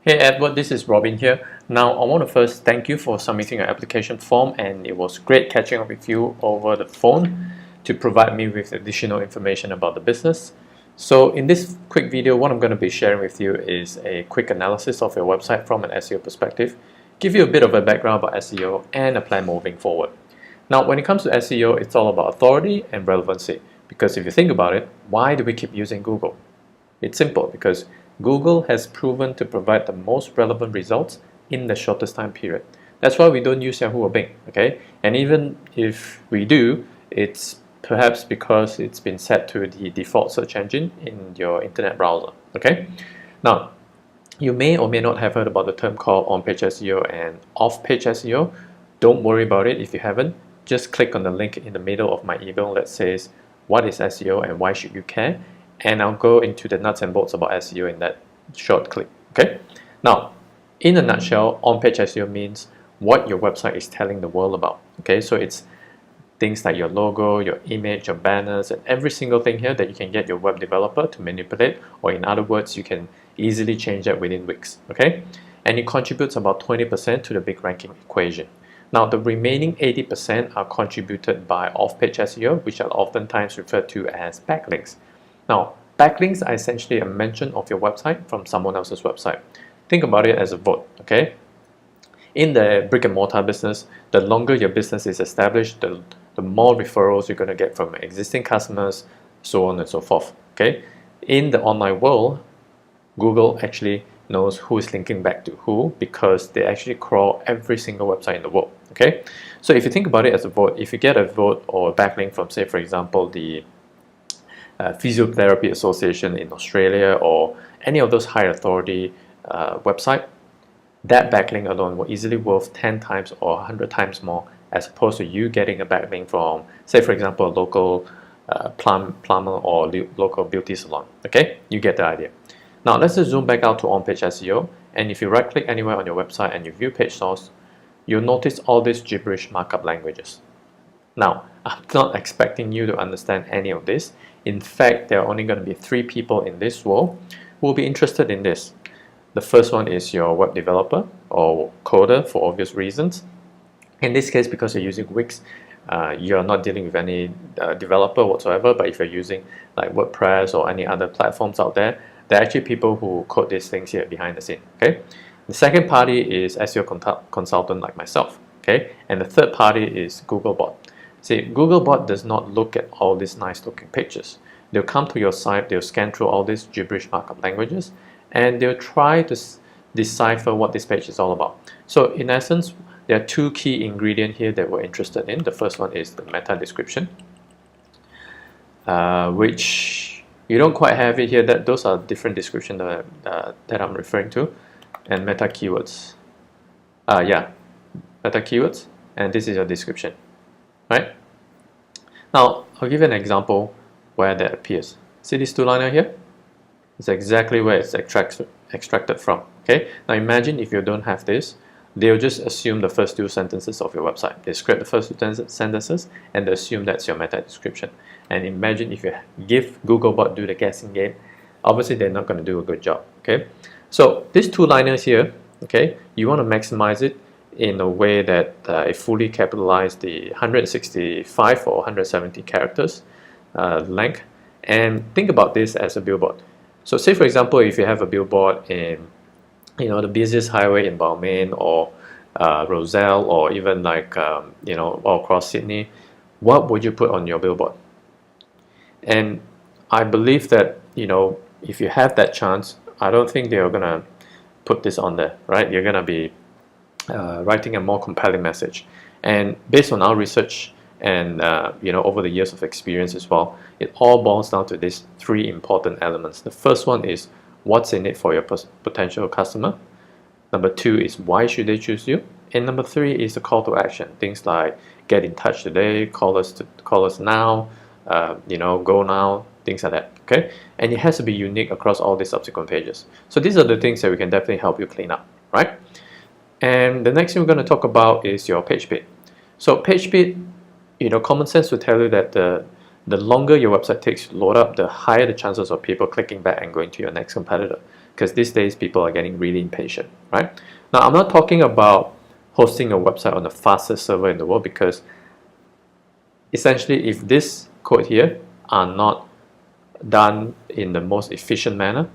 Hey Edward, this is Robin here. Now I want to first thank you for submitting your application form, and it was great catching up with you over the phone to provide me with additional information about the business. So in this quick video, what I'm going to be sharing with you is a quick analysis of your website from an SEO perspective, give you a bit of a background about SEO and a plan moving forward. Now when it comes to SEO, it's all about authority and relevancy, because if you think about it, why do we keep using Google? It's simple, because Google has proven to provide the most relevant results in the shortest time period. That's why we don't use Yahoo or Bing, okay? And even if we do, it's perhaps because it's been set to the default search engine in your internet browser, okay? Now, you may or may not have heard about the term called on-page SEO and off-page SEO. Don't worry about it if you haven't. Just click on the link in the middle of my email that says, what is SEO and why should you care? And I'll go into the nuts and bolts about SEO in that short clip, okay? Now, in a nutshell, on-page SEO means what your website is telling the world about, okay? So it's things like your logo, your image, your banners, and every single thing here that you can get your web developer to manipulate, or in other words, you can easily change that within weeks, okay? And it contributes about 20% to the big ranking equation. Now, the remaining 80% are contributed by off-page SEO, which are oftentimes referred to as backlinks. Now, backlinks are essentially a mention of your website from someone else's website. Think about it as a vote, okay? In the brick and mortar business, the longer your business is established, the more referrals you're going to get from existing customers, so on and so forth, okay? In the online world, Google actually knows who is linking back to who, because they actually crawl every single website in the world, okay? So if you think about it as a vote, if you get a vote or a backlink from, say, for example, the Physiotherapy Association in Australia or any of those high authority website, that backlink alone will easily worth 10 times or 100 times more as opposed to you getting a backlink from, say for example, a local plumber or local beauty salon, okay? You get the idea. Now let's just zoom back out to on-page SEO, and if you right click anywhere on your website and you view page source, you'll notice all these gibberish markup languages. Now, I'm not expecting you to understand any of this. In fact, there are only going to be 3 people in this world who will be interested in this. The first one is your web developer or coder, for obvious reasons. In this case, because you're using Wix, you're not dealing with any developer whatsoever, but if you're using like WordPress or any other platforms out there, there are actually people who code these things here behind the scene, okay? The second party is SEO consultant like myself, okay? And the third party is Googlebot. See, Googlebot does not look at all these nice looking pictures. They'll come to your site, they'll scan through all these gibberish markup languages, and they'll try to decipher what this page is all about. So in essence, there are 2 key ingredients here that we're interested in. The first one is the meta description, which you don't quite have it here. Those are different descriptions that I'm referring to, and meta keywords. Yeah, meta keywords, and this is your description. Right? Now, I'll give you an example where that appears. See this 2-liner here? It's exactly where it's extracted from. Okay? Now imagine if you don't have this, they'll just assume the first 2 sentences of your website. They scrape the first 2 sentences and they assume that's your meta description. And imagine if you give Googlebot do the guessing game, obviously they're not going to do a good job. Okay? So these 2-liners here, okay, you want to maximize it in a way that it fully capitalizes the 165 or 170 characters length, and think about this as a billboard. So say for example, if you have a billboard in the busiest highway in Balmain or Rozelle, or even like all across Sydney, what would you put on your billboard? And I believe that if you have that chance, I don't think they're gonna put this on there, right? You're gonna be writing a more compelling message. And based on our research and over the years of experience as well, it all boils down to these 3 important elements. The first one is what's in it for your potential customer. Number 2 is why should they choose you, and number 3 is the call to action. Things like get in touch today, call us now, go now, things like that. Okay, and it has to be unique across all these subsequent pages. So these are the things that we can definitely help you clean up, right? And the next thing we're going to talk about is your page speed. So page speed, common sense will tell you that the longer your website takes to load up, the higher the chances of people clicking back and going to your next competitor. Because these days people are getting really impatient, right? Now, I'm not talking about hosting a website on the fastest server in the world, because essentially if this code here are not done in the most efficient manner,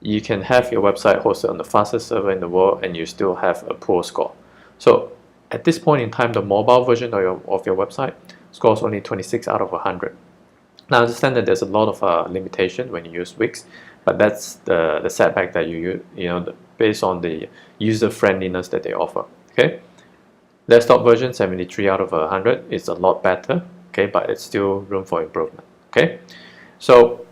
you can have your website hosted on the fastest server in the world and you still have a poor score. So at this point in time, the mobile version of your website scores only 26 out of 100. Now, I understand that there's a lot of limitation when you use Wix, but that's the setback that based on the user friendliness that they offer. Okay, desktop version 73 out of 100 is a lot better. Okay, but it's still room for improvement. Okay, so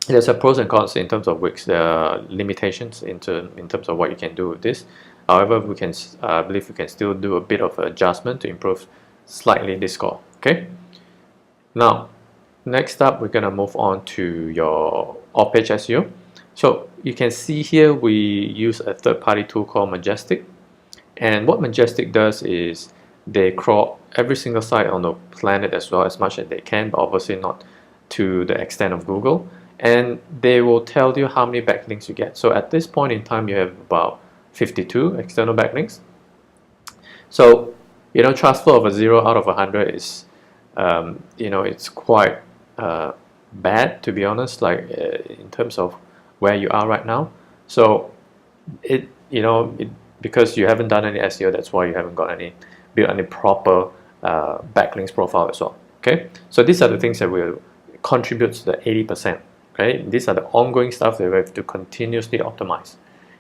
there's a pros and cons in terms of Wix. There are limitations in terms of what you can do with this. However, we can believe we can still do a bit of adjustment to improve slightly this score. Okay. Now, next up, we're gonna move on to your off-page SEO. So you can see here we use a third-party tool called Majestic, and what Majestic does is they crawl every single site on the planet as much as they can, but obviously not to the extent of Google. And they will tell you how many backlinks you get. So at this point in time, you have about 52 external backlinks. So, trust flow of a 0 out of 100 is, it's quite bad, to be honest, like in terms of where you are right now. So because you haven't done any SEO, that's why you haven't got built any proper backlinks profile as well. Okay, so these are the things that will contribute to the 80%. Okay, these are the ongoing stuff that we have to continuously optimize,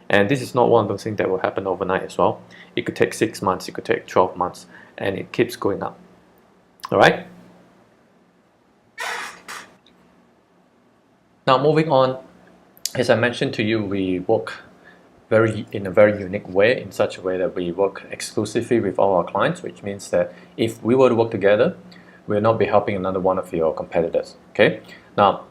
and this is not one of those things that will happen overnight as well. It could take 6 months, it could take 12 months, and it keeps going up. All right. Now, moving on, as I mentioned to you, we work in a very unique way, in such a way that we work exclusively with all our clients, which means that if we were to work together, we'll not be helping another one of your competitors. Okay. Now,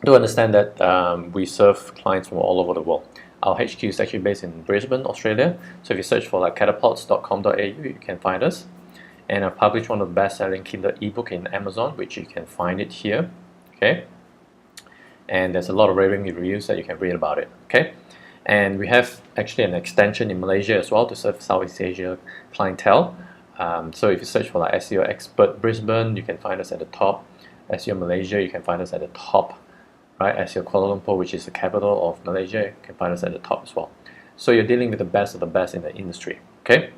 do understand that we serve clients from all over the world. Our HQ is actually based in Brisbane, Australia. So if you search for like catapults.com.au, you can find us. And I've published one of the best-selling Kindle ebook in Amazon, which you can find it here. Okay. And there's a lot of raving reviews that you can read about it. Okay. And we have actually an extension in Malaysia as well to serve Southeast Asia clientele. So if you search for like SEO expert Brisbane, you can find us at the top. SEO Malaysia, you can find us at the top. Right, SEO Kuala Lumpur, which is the capital of Malaysia, you can find us at the top as well. So you're dealing with the best of the best in the industry. Okay,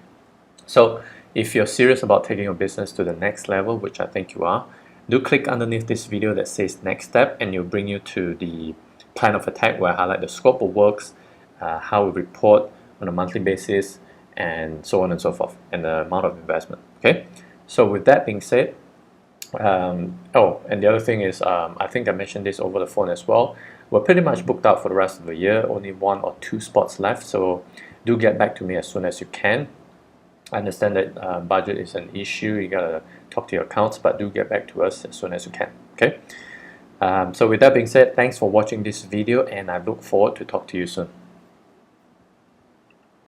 so if you're serious about taking your business to the next level, which I think you are, do click underneath this video that says next step, and it'll bring you to the plan of attack, where I highlight the scope of works, how we report on a monthly basis, and so on and so forth, and the amount of investment. Okay, so with that being said, and the other thing is, I think I mentioned this over the phone as well, we're pretty much booked out for the rest of the year, only 1 or 2 spots left, so do get back to me as soon as you can. I understand that budget is an issue, you gotta talk to your accounts, but do get back to us as soon as you can. Okay, so with that being said, thanks for watching this video, and I look forward to talk to you soon.